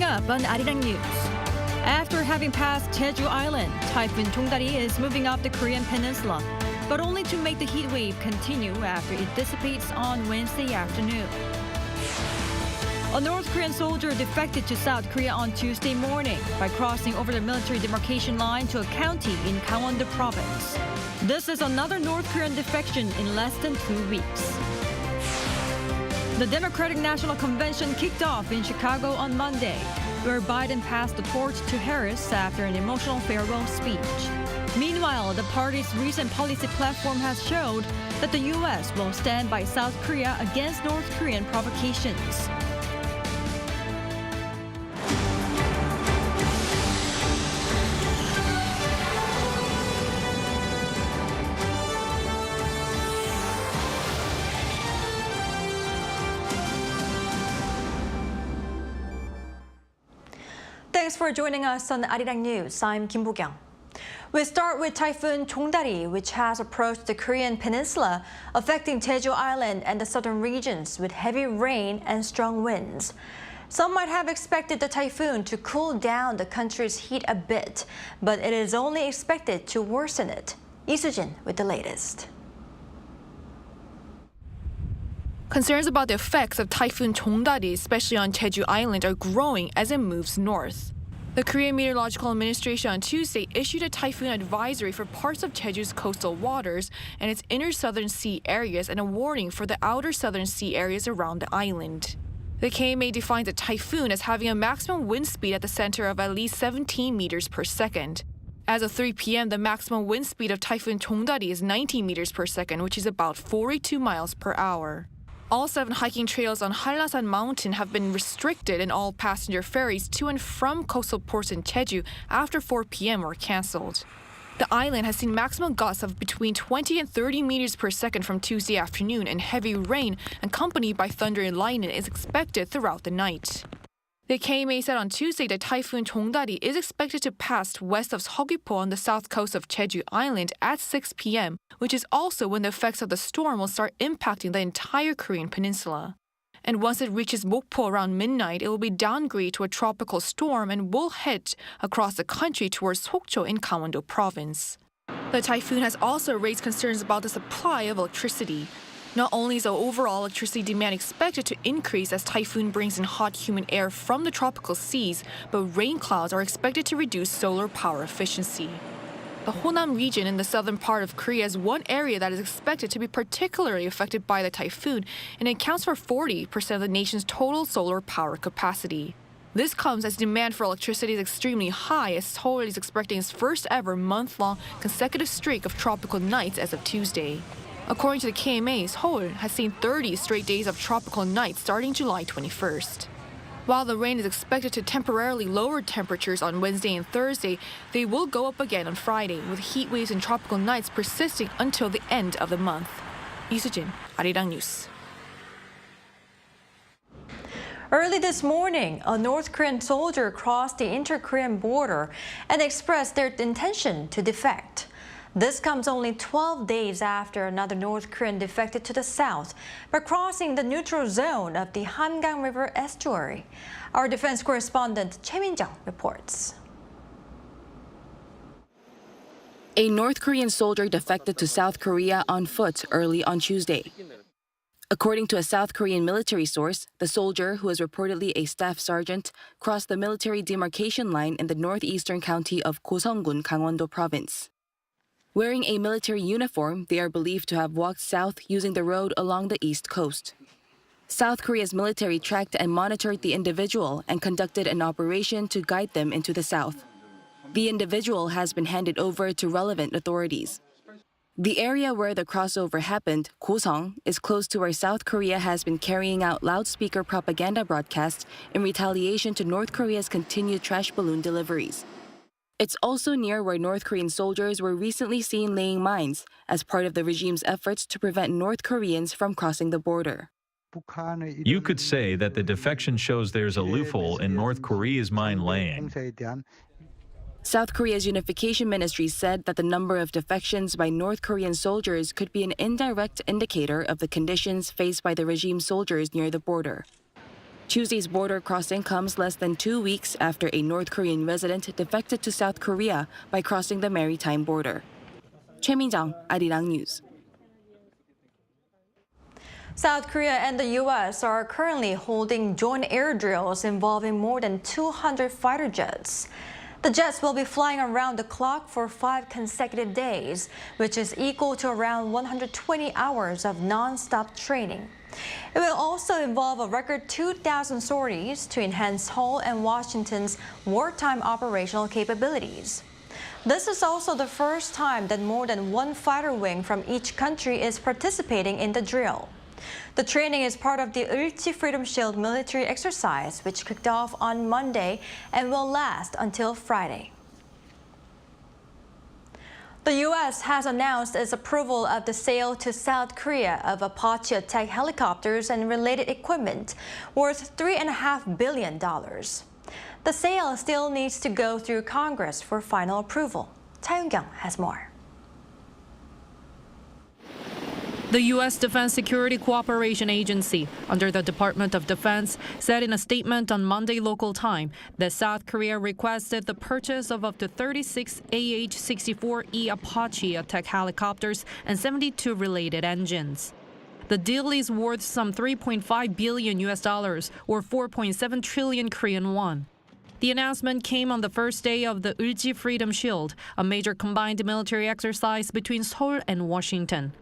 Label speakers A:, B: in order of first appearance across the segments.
A: Coming up on Arirang News. After having passed Jeju Island, Typhoon Jongdari is moving up the Korean peninsula, but only to make the heat wave continue after it dissipates on Wednesday afternoon. A North Korean soldier defected to South Korea on Tuesday morning by crossing over the military demarcation line to a county in Gangwon-do province. This is another North Korean defection in less than 2 weeks. The Democratic National Convention kicked off in Chicago on Monday, where Biden passed the torch to Harris after an emotional farewell speech. Meanwhile, the party's recent policy platform has showed that the U.S. will stand by South Korea against North Korean provocations. Thanks for joining us on Arirang News. I'm Kim Bok-hyeong. We start with Typhoon Jongdari, which has approached the Korean peninsula, affecting Jeju Island and the southern regions with heavy rain and strong winds. Some might have expected the typhoon to cool down the country's heat a bit, but it is only expected to worsen it. Lee Soo-jin with the latest.
B: Concerns about the effects of Typhoon Jongdari, especially on Jeju Island, are growing as it moves north. The Korean Meteorological Administration on Tuesday issued a typhoon advisory for parts of Jeju's coastal waters and its inner southern sea areas and a warning for the outer southern sea areas around the island. The KMA defines a typhoon as having a maximum wind speed at the center of at least 17 meters per second. As of 3 p.m., the maximum wind speed of Typhoon Jongdari is 19 meters per second, which is about 42 miles per hour. All 7 hiking trails on Hallasan Mountain have been restricted, and all passenger ferries to and from coastal ports in Jeju after 4 p.m. were canceled. The island has seen maximum gusts of between 20 and 30 meters per second from Tuesday afternoon, and heavy rain accompanied by thunder and lightning is expected throughout the night. The KMA said on Tuesday that Typhoon Jongdari is expected to pass west of Seogwipo on the south coast of Jeju Island at 6 p.m., which is also when the effects of the storm will start impacting the entire Korean peninsula. And once it reaches Mokpo around midnight, it will be downgraded to a tropical storm and will head across the country towards Sokcho in Gangwon-do province. The typhoon has also raised concerns about the supply of electricity. Not only is the overall electricity demand expected to increase as typhoon brings in hot, humid air from the tropical seas, but rain clouds are expected to reduce solar power efficiency. The Honam region in the southern part of Korea is one area that is expected to be particularly affected by the typhoon, and it accounts for 40% of the nation's total solar power capacity. This comes as demand for electricity is extremely high, as Seoul is expecting its first ever month-long consecutive streak of tropical nights as of Tuesday. According to the KMA, Seoul has seen 30 straight days of tropical nights starting July 21st. While the rain is expected to temporarily lower temperatures on Wednesday and Thursday, they will go up again on Friday, with heat waves and tropical nights persisting until the end of the month. Lee Soo-jin, Arirang News.
A: Early this morning, a North Korean soldier crossed the inter-Korean border and expressed their intention to defect. This comes only 12 days after another North Korean defected to the south by crossing the neutral zone of the Hangang River estuary. Our defense correspondent Choi Min-jung reports.
C: A North Korean soldier defected to South Korea on foot early on Tuesday. According to a South Korean military source, the soldier, who is reportedly a staff sergeant, crossed the military demarcation line in the northeastern county of Goseong-gun, Gangwon-do province. Wearing a military uniform, they are believed to have walked south using the road along the east coast. South Korea's military tracked and monitored the individual and conducted an operation to guide them into the south. The individual has been handed over to relevant authorities. The area where the crossover happened, Goseong, is close to where South Korea has been carrying out loudspeaker propaganda broadcasts in retaliation to North Korea's continued trash balloon deliveries. It's also near where North Korean soldiers were recently seen laying mines as part of the regime's efforts to prevent North Koreans from crossing the border.
D: You could say that the defection shows there's a loophole in North Korea's mine laying.
C: South Korea's unification ministry said that the number of defections by North Korean soldiers could be an indirect indicator of the conditions faced by the regime soldiers near the border. Tuesday's border crossing comes less than 2 weeks after a North Korean resident defected to South Korea by crossing the maritime border. Choi Min-jung, Arirang News.
A: South Korea and the U.S. are currently holding joint air drills involving more than 200 fighter jets. The jets will be flying around the clock for 5 consecutive days, which is equal to around 120 hours of non-stop training. It will also involve a record 2,000 sorties to enhance Seoul and Washington's wartime operational capabilities. This is also the first time that more than one fighter wing from each country is participating in the drill. The training is part of the Ulchi Freedom Shield military exercise, which kicked off on Monday and will last until Friday. The U.S. has announced its approval of the sale to South Korea of Apache attack helicopters and related equipment worth $3.5 billion. The sale still needs to go through Congress for final approval. Tae-Young has more.
E: The U.S. Defense Security Cooperation Agency, under the Department of Defense, said in a statement on Monday local time that South Korea requested the purchase of up to 36 AH-64E Apache attack helicopters and 72 related engines. The deal is worth some $3.5 billion or 4.7 trillion Korean won. The announcement came on the first day of the Ulchi Freedom Shield, a major combined military exercise between Seoul and Washington.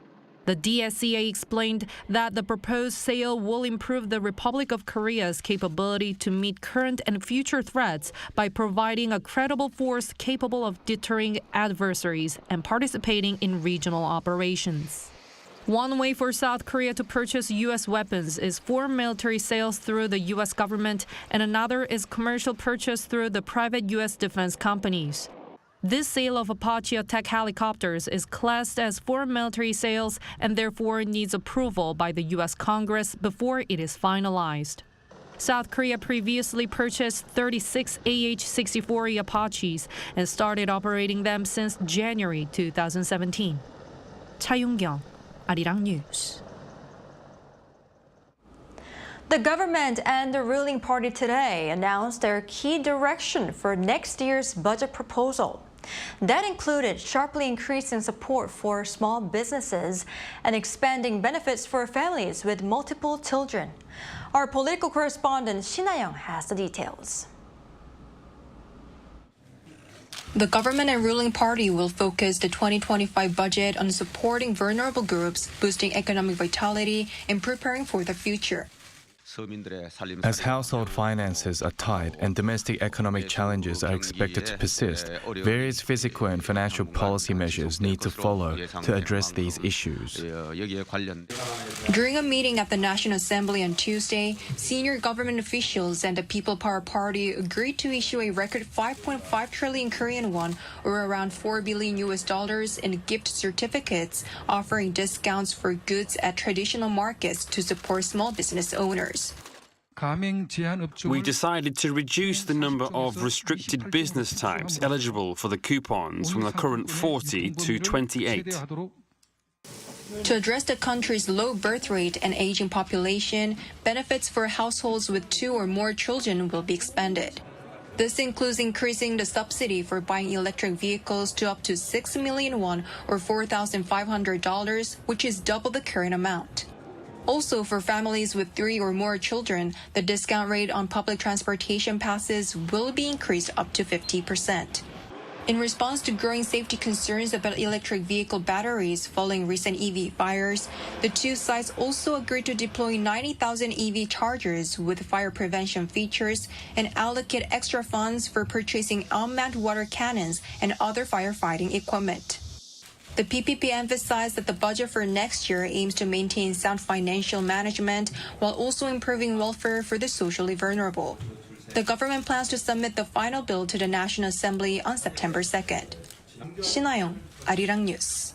E: The DSCA explained that the proposed sale will improve the Republic of Korea's capability to meet current and future threats by providing a credible force capable of deterring adversaries and participating in regional operations. One way for South Korea to purchase U.S. weapons is foreign military sales through the U.S. government, and another is commercial purchase through the private U.S. defense companies. This sale of Apache attack helicopters is classed as foreign military sales and therefore needs approval by the U.S. Congress before it is finalized. South Korea previously purchased 36 AH-64E Apaches and started operating them since January 2017. Cha Yoon-kyung, Arirang News.
A: The government and the ruling party today announced their key direction for next year's budget proposal. That included sharply increasing support for small businesses and expanding benefits for families with multiple children. Our political correspondent Shin Ha-young has the details.
B: The government and ruling party will focus the 2025 budget on supporting vulnerable groups, boosting economic vitality, and preparing for the future.
F: As household finances are tight and domestic economic challenges are expected to persist, various physical and financial policy measures need to follow to address these issues.
B: During a meeting at the National Assembly on Tuesday, senior government officials and the People Power Party agreed to issue a record 5.5 trillion Korean won, or around $4 billion in gift certificates, offering discounts for goods at traditional markets to support small business owners.
G: We decided to reduce the number of restricted business types eligible for the coupons from the current 40 to 28.
B: To address the country's low birth rate and aging population, benefits for households with 2 or more children will be expanded. This includes increasing the subsidy for buying electric vehicles to up to 6 million won, or $4,500, which is double the current amount. Also, for families with 3 or more children, the discount rate on public transportation passes will be increased up to 50%. In response to growing safety concerns about electric vehicle batteries following recent EV fires, the two sides also agreed to deploy 90,000 EV chargers with fire prevention features and allocate extra funds for purchasing unmanned water cannons and other firefighting equipment. The PPP emphasized that the budget for next year aims to maintain sound financial management while also improving welfare for the socially vulnerable. The government plans to submit the final bill to the National Assembly on September 2nd. Shin Ha-young, Arirang News.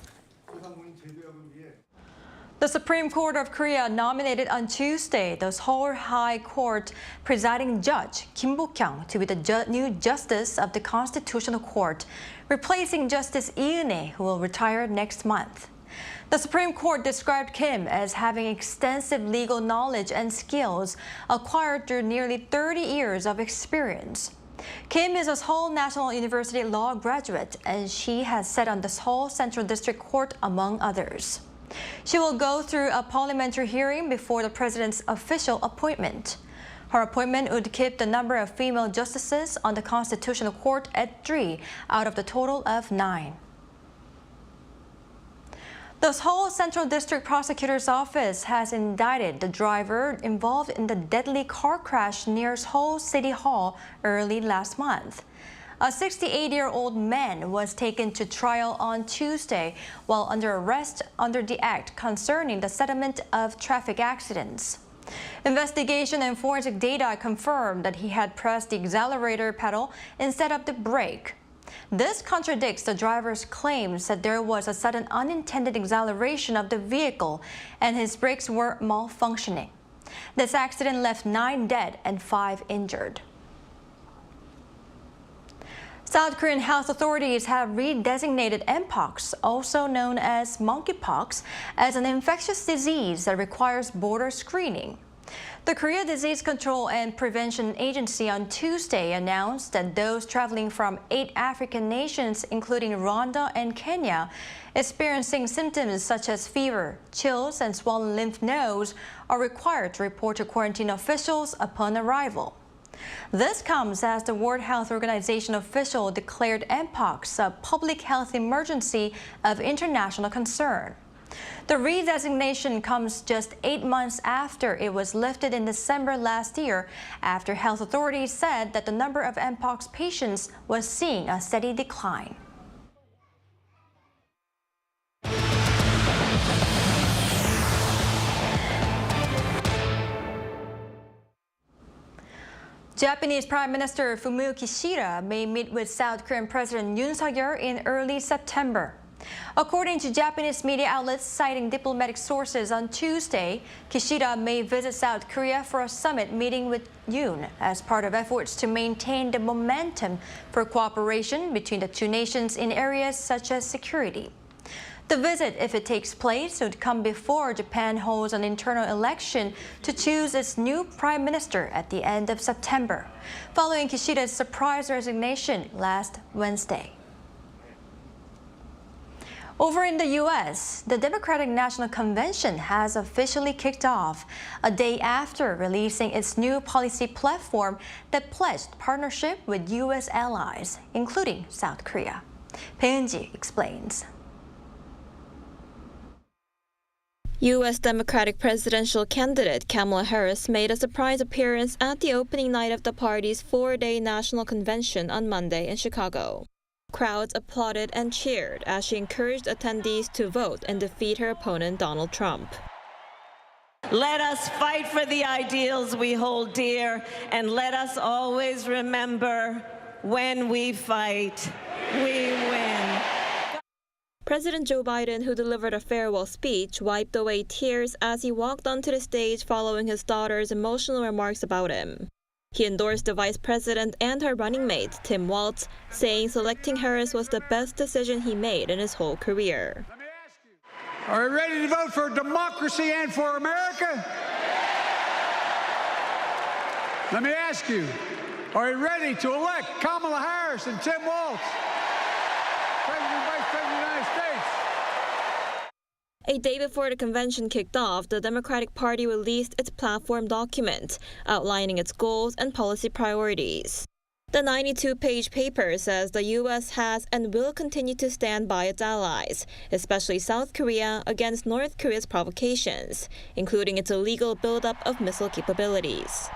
A: The Supreme Court of Korea nominated on Tuesday the Seoul High Court presiding judge Kim Bok-hyeong to be the new justice of the Constitutional Court, replacing Justice Lee Eun-hae, who will retire next month. The Supreme Court described Kim as having extensive legal knowledge and skills acquired through nearly 30 years of experience. Kim is a Seoul National University law graduate, and she has sat on the Seoul Central District Court, among others. She will go through a parliamentary hearing before the president's official appointment. Her appointment would keep the number of female justices on the Constitutional Court at 3 out of the total of 9. The Seoul Central District Prosecutor's Office has indicted the driver involved in the deadly car crash near Seoul City Hall early last month. A 68-year-old man was taken to trial on Tuesday while under arrest under the act concerning the settlement of traffic accidents. Investigation and forensic data confirmed that he had pressed the accelerator pedal instead of the brake. This contradicts the driver's claims that there was a sudden unintended acceleration of the vehicle and his brakes were malfunctioning. This accident left 9 dead and 5 injured. South Korean health authorities have redesignated Mpox, also known as monkeypox, as an infectious disease that requires border screening. The Korea Disease Control and Prevention Agency on Tuesday announced that those traveling from 8 African nations, including Rwanda and Kenya, experiencing symptoms such as fever, chills, and swollen lymph nodes are required to report to quarantine officials upon arrival. This comes as the World Health Organization official declared Mpox a public health emergency of international concern. The redesignation comes just 8 months after it was lifted in December last year, after health authorities said that the number of Mpox patients was seeing a steady decline. Japanese Prime Minister Fumio Kishida may meet with South Korean President Yoon Suk-yeol in early September. According to Japanese media outlets citing diplomatic sources on Tuesday, Kishida may visit South Korea for a summit meeting with Yoon as part of efforts to maintain the momentum for cooperation between the two nations in areas such as security. The visit, if it takes place, would come before Japan holds an internal election to choose its new prime minister at the end of September, following Kishida's surprise resignation last Wednesday. Over in the U.S., the Democratic National Convention has officially kicked off a day after releasing its new policy platform that pledged partnership with U.S. allies, including South Korea. Peunji explains.
H: U.S. Democratic presidential candidate Kamala Harris made a surprise appearance at the opening night of the party's 4-day national convention on Monday in Chicago. Crowds applauded and cheered as she encouraged attendees to vote and defeat her opponent, Donald Trump.
I: Let us fight for the ideals we hold dear, and let us always remember, when we fight, we win.
H: President Joe Biden, who delivered a farewell speech, wiped away tears as he walked onto the stage following his daughter's emotional remarks about him. He endorsed the vice president and her running mate, Tim Walz, saying selecting Harris was the best decision he made in his whole career.
J: Let me ask you, are you ready to vote for democracy and for America? Let me ask you, are you ready to elect Kamala Harris and Tim Walz, President and Vice President of the United States?
H: A day before the convention kicked off, the Democratic Party released its platform document, outlining its goals and policy priorities. The 92-page paper says the U.S. has and will continue to stand by its allies, especially South Korea, against North Korea's provocations, including its illegal buildup of missile capabilities.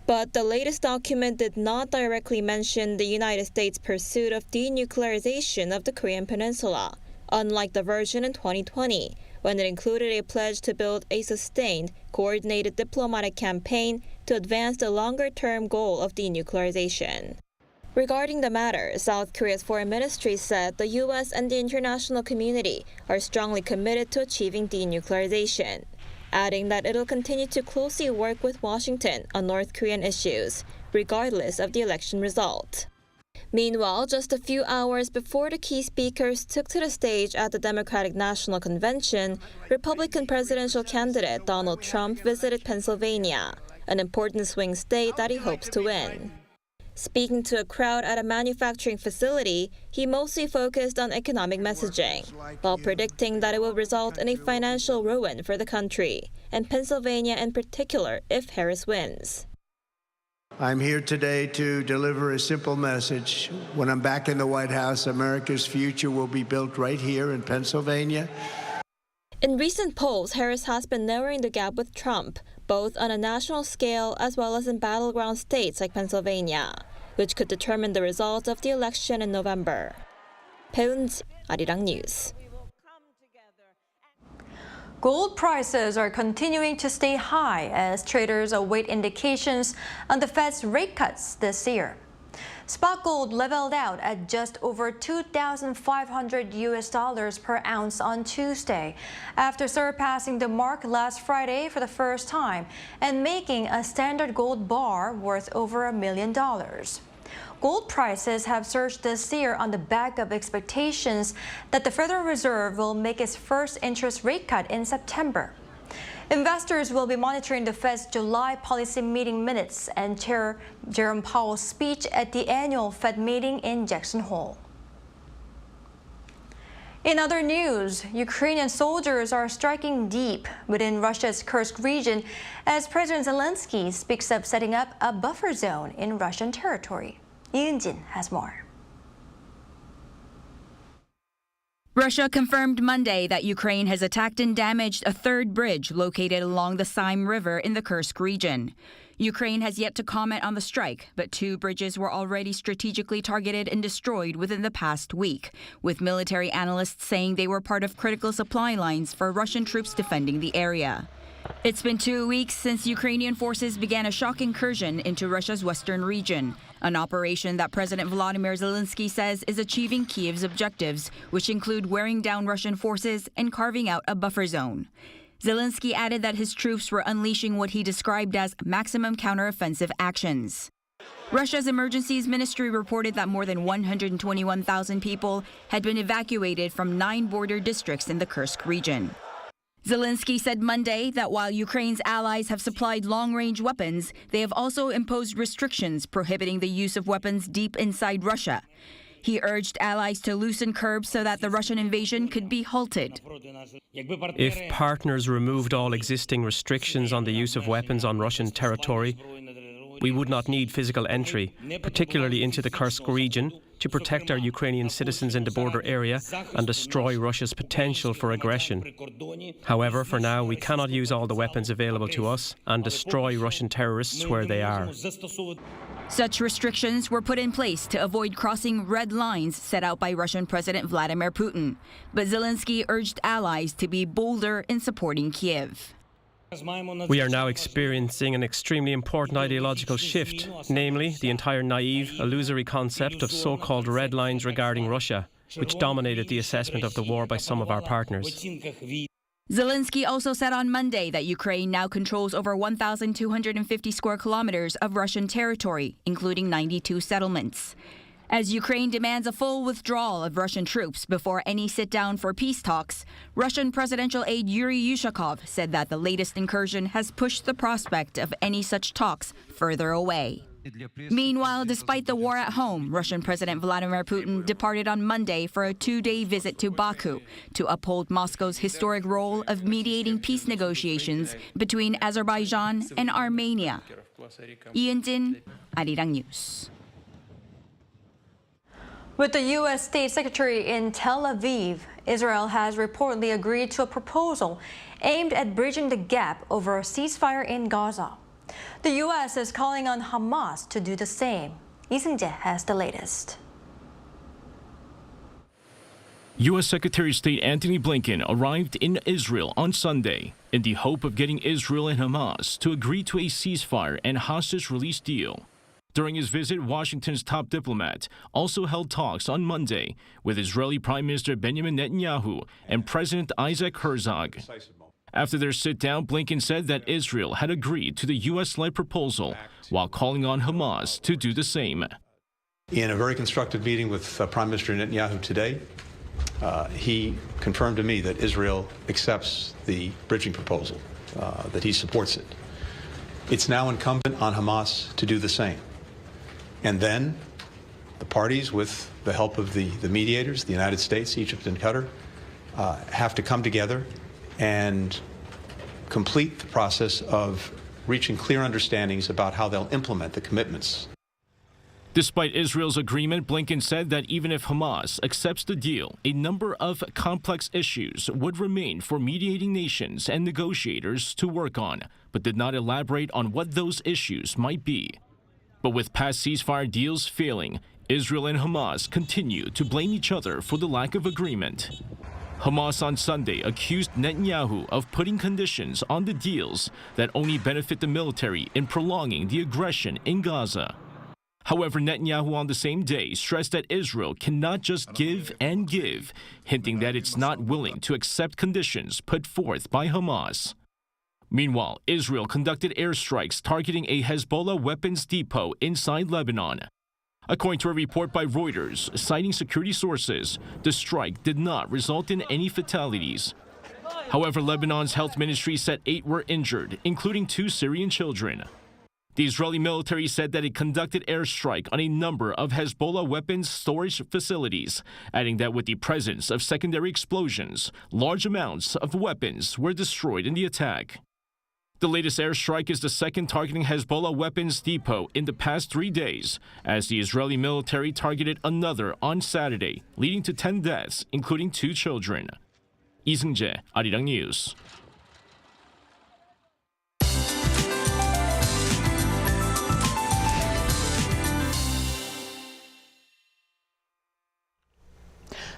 H: But the latest document did not directly mention the United States' pursuit of denuclearization of the Korean Peninsula, unlike the version in 2020, when it included a pledge to build a sustained, coordinated diplomatic campaign to advance the longer-term goal of denuclearization. Regarding the matter, South Korea's foreign ministry said the U.S. and the international community are strongly committed to achieving denuclearization, adding that it'll continue to closely work with Washington on North Korean issues, regardless of the election result. Meanwhile, just a few hours before the key speakers took to the stage at the Democratic National Convention, Republican presidential candidate Donald Trump visited Pennsylvania, an important swing state that he hopes to win. Speaking to a crowd at a manufacturing facility, he mostly focused on economic messaging, while predicting that it will result in a financial ruin for the country, and Pennsylvania in particular if Harris wins.
K: I'm here today to deliver a simple message. When I'm back in the White House, America's future will be built right here in Pennsylvania.
H: In recent polls, Harris has been narrowing the gap with Trump, both on a national scale as well as in battleground states like Pennsylvania, which could determine the result of the election in November. 배은지, Arirang News.
A: Gold prices are continuing to stay high as traders await indications on the Fed's rate cuts this year. Spot gold leveled out at just over $2,500 per ounce on Tuesday, after surpassing the mark last Friday for the first time and making a standard gold bar worth over $1 million. Gold prices have surged this year on the back of expectations that the Federal Reserve will make its first interest rate cut in September. Investors will be monitoring the Fed's July policy meeting minutes and Chair Jerome Powell's speech at the annual Fed meeting in Jackson Hole. In other news, Ukrainian soldiers are striking deep within Russia's Kursk region as President Zelenskyy speaks of setting up a buffer zone in Russian territory. Yoon-jin has more.
C: Russia confirmed Monday that Ukraine has attacked and damaged a third bridge located along the Seim River in the Kursk region. Ukraine has yet to comment on the strike, but 2 bridges were already strategically targeted and destroyed within the past week, with military analysts saying they were part of critical supply lines for Russian troops defending the area. It's been 2 weeks since Ukrainian forces began a shock incursion into Russia's western region, an operation that President Volodymyr Zelenskyy says is achieving Kyiv's objectives, which include wearing down Russian forces and carving out a buffer zone. Zelenskyy added that his troops were unleashing what he described as maximum counteroffensive actions. Russia's emergencies ministry reported that more than 121,000 people had been evacuated from 9 border districts in the Kursk region. Zelenskyy said Monday that while Ukraine's allies have supplied long-range weapons, they have also imposed restrictions prohibiting the use of weapons deep inside Russia. He urged allies to loosen curbs so that the Russian invasion could be halted.
L: If partners removed all existing restrictions on the use of weapons on Russian territory, we would not need physical entry, particularly into the Kursk region, to protect our Ukrainian citizens in the border area and destroy Russia's potential for aggression. However, for now, we cannot use all the weapons available to us and destroy Russian terrorists where they are.
C: Such restrictions were put in place to avoid crossing red lines set out by Russian President Vladimir Putin. But Zelenskyy urged allies to be bolder in supporting Kyiv.
L: We are now experiencing an extremely important ideological shift, namely the entire naive, illusory concept of so-called red lines regarding Russia, which dominated the assessment of the war by some of our partners.
C: Zelenskyy also said on Monday that Ukraine now controls over 1,250 square kilometers of Russian territory, including 92 settlements. As Ukraine demands a full withdrawal of Russian troops before any sit-down for peace talks, Russian presidential aide Yuri Yushakov said that the latest incursion has pushed the prospect of any such talks further away. Meanwhile, despite the war at home, Russian President Vladimir Putin departed on Monday for a 2-day visit to Baku to uphold Moscow's historic role of mediating peace negotiations between Azerbaijan and Armenia. Yoon-jin, Arirang News.
A: With the U.S. State Secretary in Tel Aviv, Israel has reportedly agreed to a proposal aimed at bridging the gap over a ceasefire in Gaza. The U.S. is calling on Hamas to do the same. Lee Seung-jae has the latest.
M: U.S. Secretary of State Antony Blinken arrived in Israel on Sunday in the hope of getting Israel and Hamas to agree to a ceasefire and hostage release deal. During his visit, Washington's top diplomat also held talks on Monday with Israeli Prime Minister Benjamin Netanyahu and President Isaac Herzog. After their sit-down, Blinken said that Israel had agreed to the U.S.-led proposal while calling on Hamas to do the same.
N: In a very constructive meeting with Prime Minister Netanyahu today, he confirmed to me that Israel accepts the bridging proposal, that he supports it. It's now incumbent on Hamas to do the same. And then the parties, with the help of the mediators, the United States, Egypt, and Qatar, have to come together and complete the process of reaching clear understandings about how they'll implement the commitments.
M: Despite Israel's agreement, Blinken said that even if Hamas accepts the deal, a number of complex issues would remain for mediating nations and negotiators to work on, but did not elaborate on what those issues might be. But with past ceasefire deals failing, Israel and Hamas continue to blame each other for the lack of agreement. Hamas on Sunday accused Netanyahu of putting conditions on the deals that only benefit the military in prolonging the aggression in Gaza. However, Netanyahu on the same day stressed that Israel cannot just give and give, hinting that it's not willing to accept conditions put forth by Hamas. Meanwhile, Israel conducted airstrikes targeting a Hezbollah weapons depot inside Lebanon. According to a report by Reuters, citing security sources, the strike did not result in any fatalities. However, Lebanon's health ministry said 8 were injured, including 2 Syrian children. The Israeli military said that it conducted airstrike on a number of Hezbollah weapons storage facilities, adding that with the presence of secondary explosions, large amounts of weapons were destroyed in the attack. The latest airstrike is the second targeting Hezbollah weapons depot in the past 3 days, as the Israeli military targeted another on Saturday, leading to 10 deaths, including 2 children. Lee Seung-jae, Arirang News.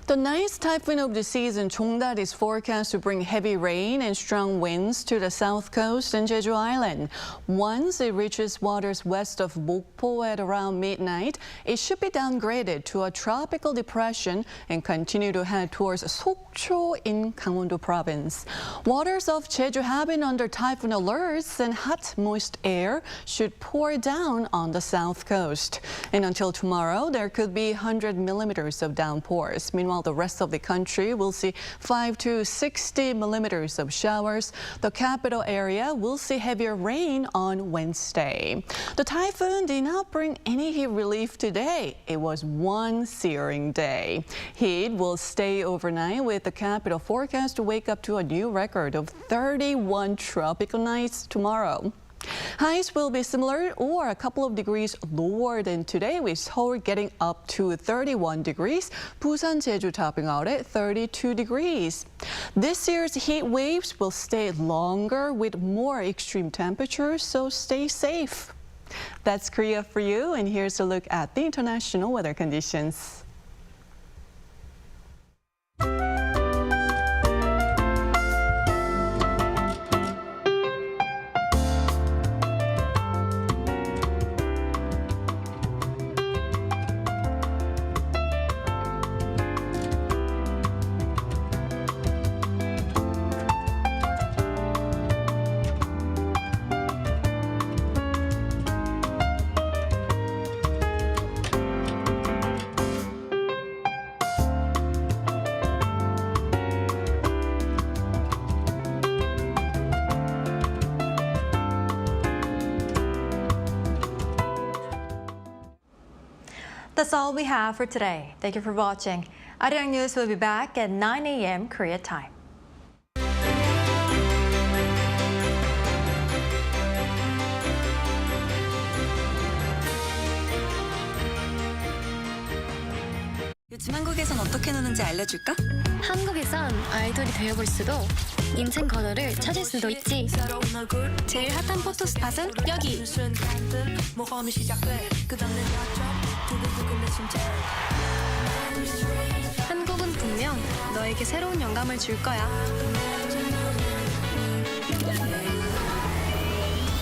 O: The ninth typhoon of the season, Jongdari, is forecast to bring heavy rain and strong winds to the south coast and Jeju Island. Once it reaches waters west of Mokpo at around midnight, it should be downgraded to a tropical depression and continue to head towards Sokcho in Gangwon-do province. Waters of Jeju have been under typhoon alerts, and hot, moist air should pour down on the south coast. And until tomorrow, there could be 100 millimeters of downpours. Meanwhile, the rest of the country will see 5 to 60 millimeters of showers. The capital area will see heavier rain on Wednesday. The typhoon did not bring any heat relief today. It was one searing day. Heat will stay overnight, with the capital forecast to wake up to a new record of 31 tropical nights tomorrow. Highs will be similar or a couple of degrees lower than today, with Seoul getting up to 31 degrees, Busan, Jeju topping out at 32 degrees. This year's heat waves will stay longer with more extreme temperatures, so stay safe. That's Korea for you, and here's a look at the international weather conditions.
A: That's all we have for today. Thank you for watching. Arirang News will be back at 9 a.m. Korea time.
P: 요즘 한국에선 어떻게 노는지 알려줄까?
Q: 한국에선 아이돌이 되어볼 수도, 인생 번호를 찾을 수도 있지. 제일 핫한 포토 스팟은 여기. 한국은 분명 너에게 새로운 영감을 줄 거야.